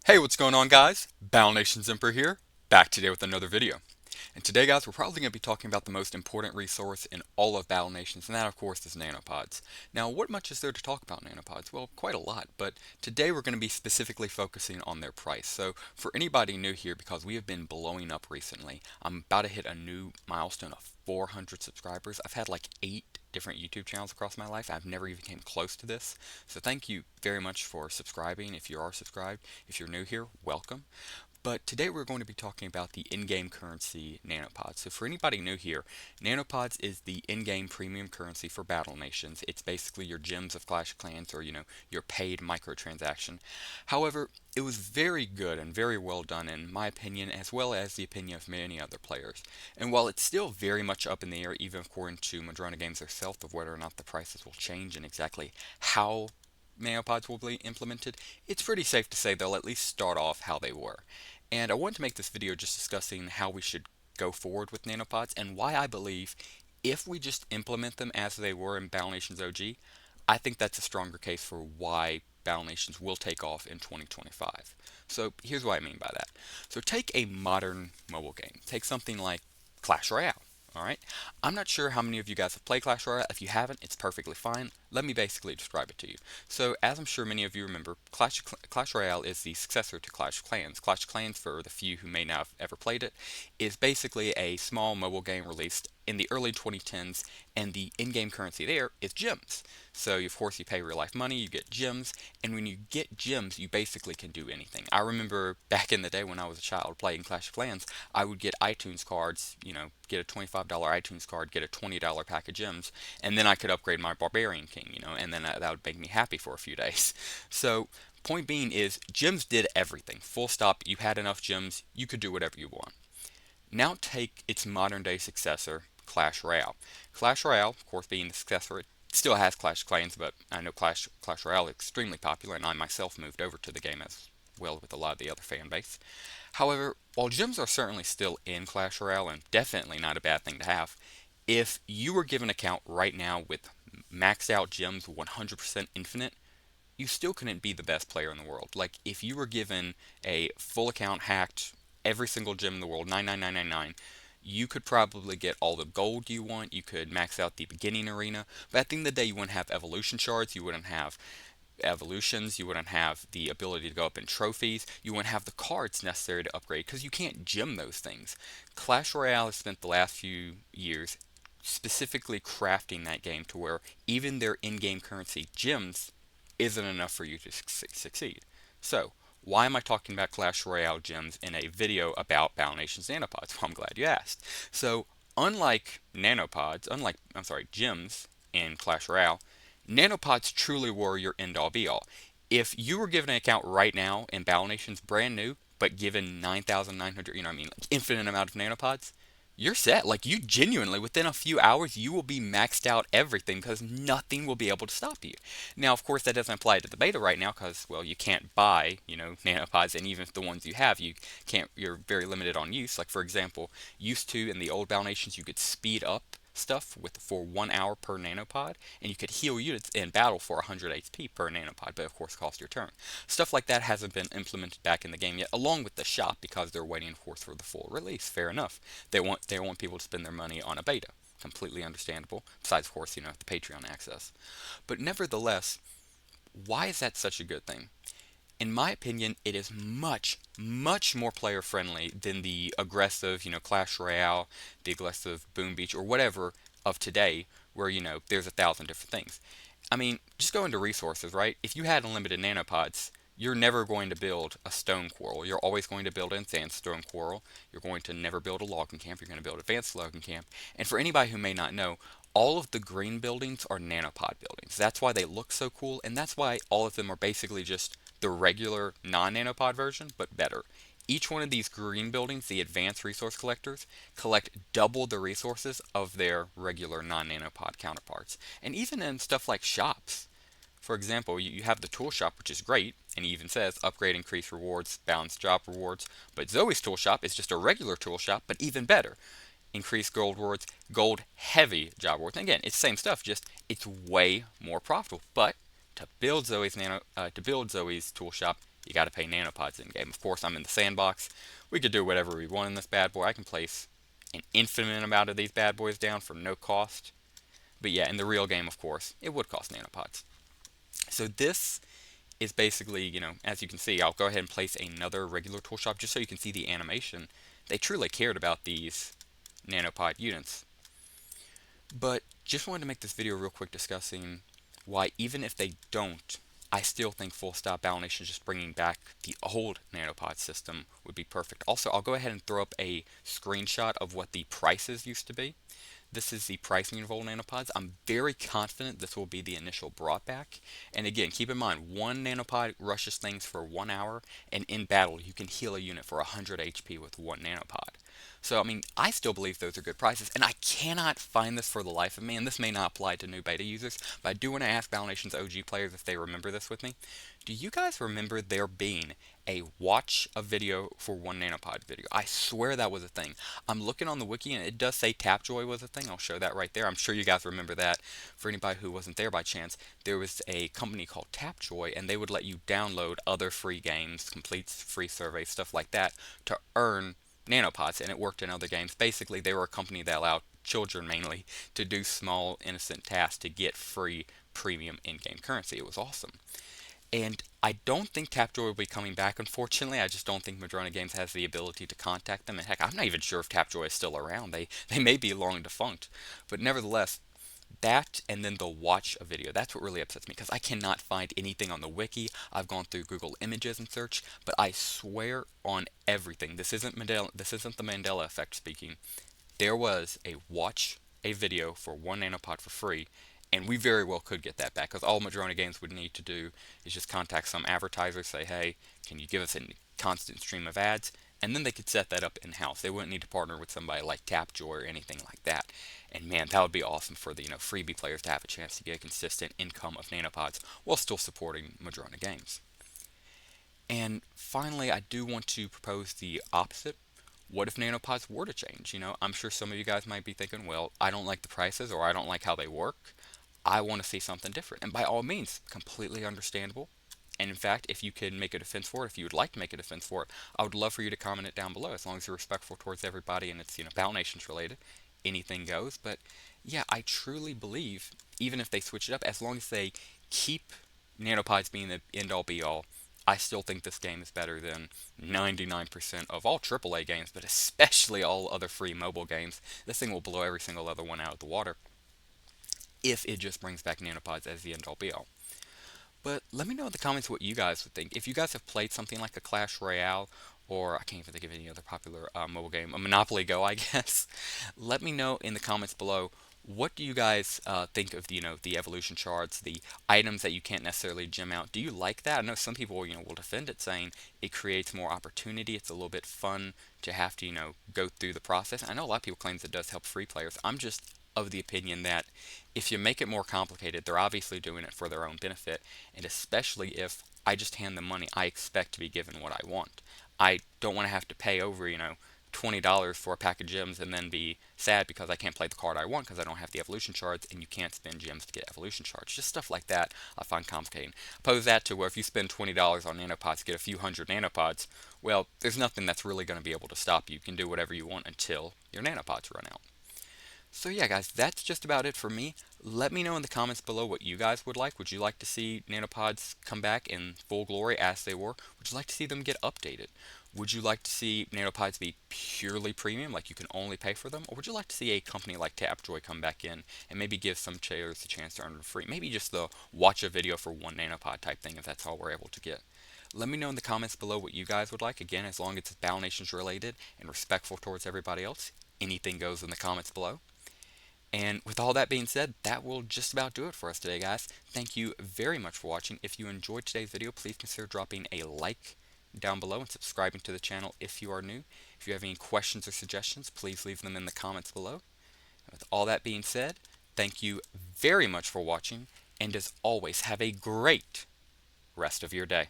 Hey, what's going on, guys? Battle Nation Zimper here, back today with another video. And today, guys, we're probably going to be talking about the most important resource in all of Battle Nations, and that, of course, is nanopods. Now, what much is there to talk about nanopods? Well, quite a lot, but today we're going to be specifically focusing on their price. So, for anybody new here, because we have been blowing up recently, I'm about to hit a new milestone of 400 subscribers. I've had like 8 different YouTube channels across my life. I've never even came close to this. So thank you very much for subscribing. If you are subscribed, if you're new here, welcome. But today we're going to be talking about the in-game currency Nanopods. So for anybody new here, Nanopods is the in-game premium currency for Battle Nations. It's basically your gems of Clash of Clans or, your paid microtransaction. However, it was very good and very well done in my opinion, as well as the opinion of many other players. And while it's still very much up in the air, even according to Madrona Games herself, of whether or not the prices will change and exactly how nanopods will be implemented, it's pretty safe to say they'll at least start off how they were. And I wanted to make this video just discussing how we should go forward with nanopods and why I believe if we just implement them as they were in Battle Nations OG, I think that's a stronger case for why Battle Nations will take off in 2025. So here's what I mean by that. So take a modern mobile game. Take something like Clash Royale. All right. I'm not sure how many of you guys have played Clash Royale. If you haven't, it's perfectly fine. Let me basically describe it to you. So, as I'm sure many of you remember, Clash Royale is the successor to Clash of Clans. Clash of Clans, for the few who may not have ever played it, is basically a small mobile game released in the early 2010s, and the in-game currency there is gems. So, of course, you pay real life money, you get gems, and when you get gems, you basically can do anything. I remember back in the day when I was a child playing Clash of Clans, I would get iTunes cards, get a $25 iTunes card, get a $20 pack of gems, and then I could upgrade my Barbarian King, and then that would make me happy for a few days. So, point being is, gems did everything. Full stop, you had enough gems, you could do whatever you want. Now take its modern day successor, Clash Royale. Clash Royale, of course, being the successor, it still has Clash of Clans, but I know Clash Royale is extremely popular, and I myself moved over to the game as well with a lot of the other fan base. However, while gems are certainly still in Clash Royale, and definitely not a bad thing to have, if you were given an account right now with maxed out gems 100% infinite, you still couldn't be the best player in the world. Like, if you were given a full account hacked, every single gem in the world, 99999, you could probably get all the gold you want, you could max out the beginning arena, but at the end of the day, you wouldn't have evolution shards, you wouldn't have evolutions, you wouldn't have the ability to go up in trophies, you wouldn't have the cards necessary to upgrade, because you can't gem those things. Clash Royale has spent the last few years specifically crafting that game to where even their in-game currency gems isn't enough for you to succeed. So, why am I talking about Clash Royale gems in a video about Battle Nations Nanopods? Well, I'm glad you asked. So, gems in Clash Royale, Nanopods truly were your end-all be-all. If you were given an account right now in Battle Nations brand new, but given 9,900, like infinite amount of nanopods, you're set. Like, you genuinely, within a few hours, you will be maxed out everything because nothing will be able to stop you. Now, of course, that doesn't apply to the beta right now because, well, you can't buy, nanopods, and even if the ones you have, you're very limited on use. Like, for example, used to in the old Battle Nations, you could speed up stuff for 1 hour per nanopod, and you could heal units in battle for 100 HP per nanopod, but of course cost your turn. Stuff like that hasn't been implemented back in the game yet, along with the shop, because they're waiting, of course, for the full release. Fair enough. They want people to spend their money on a beta. Completely understandable. Besides, of course, the Patreon access. But nevertheless, why is that such a good thing? In my opinion, it is much, much more player friendly than the aggressive, Clash Royale, the aggressive Boom Beach, or whatever of today, where, there's 1,000 different things. I mean, just go into resources, right? If you had unlimited nanopods, you're never going to build a stone quarrel. You're always going to build an advanced stone quarrel. You're going to never build a logging camp. You're going to build advanced logging camp. And for anybody who may not know, all of the green buildings are nanopod buildings. That's why they look so cool, and that's why all of them are basically just the regular non-nanopod version, but better. Each one of these green buildings, the advanced resource collectors, collect double the resources of their regular non-nanopod counterparts. And even in stuff like shops, for example, you have the tool shop, which is great, and it even says upgrade, increase rewards, balance job rewards. But Zoe's tool shop is just a regular tool shop, but even better. Increase gold rewards, gold heavy job rewards. And again, it's the same stuff, just it's way more profitable. But to build Zoe's tool shop, you got to pay Nanopods in game. Of course, I'm in the sandbox. We could do whatever we want in this bad boy. I can place an infinite amount of these bad boys down for no cost. But yeah, in the real game, of course, it would cost Nanopods. So this is basically, as you can see, I'll go ahead and place another regular tool shop just so you can see the animation. They truly cared about these nanopod units. But just wanted to make this video real quick discussing why even if they don't, I still think full stop Ballination just bringing back the old nanopod system would be perfect. Also, I'll go ahead and throw up a screenshot of what the prices used to be. This is the pricing of old nanopods. I'm very confident this will be the initial brought back. And again, keep in mind, one nanopod rushes things for 1 hour, and in battle, you can heal a unit for 100 HP with one nanopod. So, I mean, I still believe those are good prices, and I cannot find this for the life of me, and this may not apply to new beta users, but I do want to ask Balination's OG players if they remember this with me. Do you guys remember there being a watch a video for one nanopod video? I swear that was a thing. I'm looking on the wiki and it does say Tapjoy was a thing. I'll show that right there. I'm sure you guys remember that. For anybody who wasn't there by chance, there was a company called Tapjoy and they would let you download other free games, complete free surveys, stuff like that to earn nanopods, and it worked in other games. Basically, they were a company that allowed children mainly to do small innocent tasks to get free premium in-game currency. It was awesome. And I don't think Tapjoy will be coming back, unfortunately. I just don't think Madrona Games has the ability to contact them. And heck, I'm not even sure if Tapjoy is still around. They may be long defunct. But nevertheless, that and then the watch a video. That's what really upsets me because I cannot find anything on the wiki. I've gone through Google Images and search, but I swear on everything. This isn't the Mandela effect speaking. There was a watch a video for one nanopod for free, and we very well could get that back because all Madrona Games would need to do is just contact some advertiser, say, hey, can you give us a constant stream of ads? And then they could set that up in-house. They wouldn't need to partner with somebody like Tapjoy or anything like that. And man, that would be awesome for the freebie players to have a chance to get a consistent income of nanopods while still supporting Madrona Games. And finally, I do want to propose the opposite. What if nanopods were to change? I'm sure some of you guys might be thinking, well, I don't like the prices or I don't like how they work. I want to see something different. And by all means, completely understandable. And in fact, if you can make a defense for it, if you would like to make a defense for it, I would love for you to comment it down below as long as you're respectful towards everybody and it's, Battle Nations related. Anything goes. But yeah, I truly believe, even if they switch it up, as long as they keep nanopods being the end all be all, I still think this game is better than 99% of all AAA games, but especially all other free mobile games. This thing will blow every single other one out of the water if it just brings back nanopods as the end all be all. But let me know in the comments what you guys would think. If you guys have played something like a Clash Royale, or I can't even think of any other popular mobile game, a Monopoly Go, I guess. Let me know in the comments below. What do you guys think of the evolution charts, the items that you can't necessarily gem out? Do you like that? I know some people will defend it, saying it creates more opportunity. It's a little bit fun to have to go through the process. I know a lot of people claim it does help free players. I'm just of the opinion that if you make it more complicated, they're obviously doing it for their own benefit, and especially if I just hand them money, I expect to be given what I want. I don't want to have to pay over, $20 for a pack of gems and then be sad because I can't play the card I want because I don't have the evolution shards, and you can't spend gems to get evolution shards. Just stuff like that I find complicating. Oppose that to where if you spend $20 on nanopods to get a few hundred nanopods, well, there's nothing that's really going to be able to stop you. You can do whatever you want until your nanopods run out. So yeah, guys, that's just about it for me. Let me know in the comments below what you guys would like. Would you like to see nanopods come back in full glory as they were? Would you like to see them get updated? Would you like to see nanopods be purely premium, like you can only pay for them? Or would you like to see a company like Tapjoy come back in and maybe give some players a chance to earn them free? Maybe just the watch a video for one nanopod type thing if that's all we're able to get. Let me know in the comments below what you guys would like. Again, as long as it's Battle Nations related and respectful towards everybody else, anything goes in the comments below. And with all that being said, that will just about do it for us today, guys. Thank you very much for watching. If you enjoyed today's video, please consider dropping a like down below and subscribing to the channel if you are new. If you have any questions or suggestions, please leave them in the comments below. And with all that being said, thank you very much for watching, and as always, have a great rest of your day.